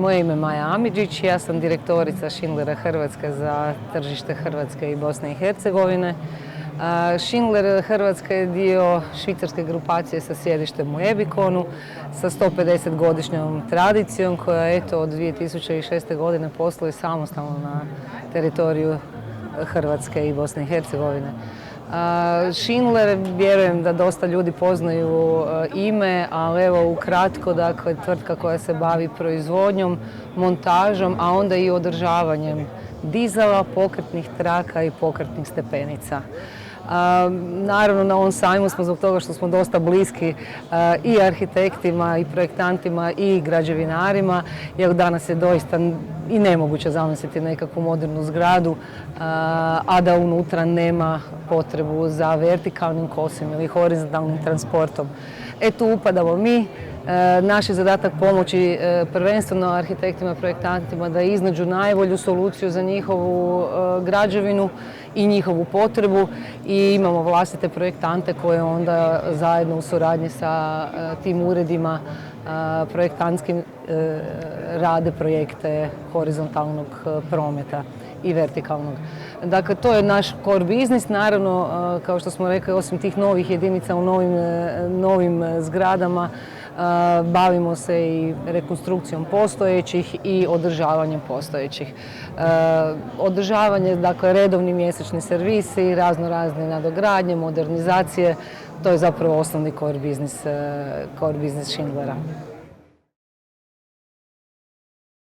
Moje ime je Maja Amidžić, ja sam direktorica Schindlera Hrvatske za tržište Hrvatske i Bosne i Hercegovine. Schindler Hrvatska je dio švicarske grupacije sa sjedištem u Ebikonu sa 150-godišnjom tradicijom koja eto od 2006. godine posluje samostalno na teritoriju Hrvatske i Bosne i Hercegovine. Schindler, vjerujem da dosta ljudi poznaju ime, ali evo ukratko, dakle, tvrtka koja se bavi proizvodnjom, montažom, a onda i održavanjem dizala, pokretnih traka i pokretnih stepenica. Naravno, na ovom sajmu smo zbog toga što smo dosta bliski i arhitektima i projektantima i građevinarima, jer danas je doista i nemoguće zamisliti nekakvu modernu zgradu, a da unutra nema potrebu za vertikalnim kosim ili horizontalnim transportom. Tu upadamo mi. Naš je zadatak pomoći prvenstveno arhitektima i projektantima da iznađu najbolju soluciju za njihovu građevinu i njihovu potrebu i imamo vlastite projektante koje onda zajedno u suradnji sa tim uredima projektantskim rade projekte horizontalnog prometa i vertikalnog. Dakle, to je naš core biznis. Naravno, kao što smo rekli, osim tih novih jedinica u novim zgradama, bavimo se i rekonstrukcijom postojećih i održavanjem postojećih. Održavanje, dakle, redovni mjesečni servisi, razne nadogradnje, modernizacije, to je zapravo osnovni core biznis Schindlera.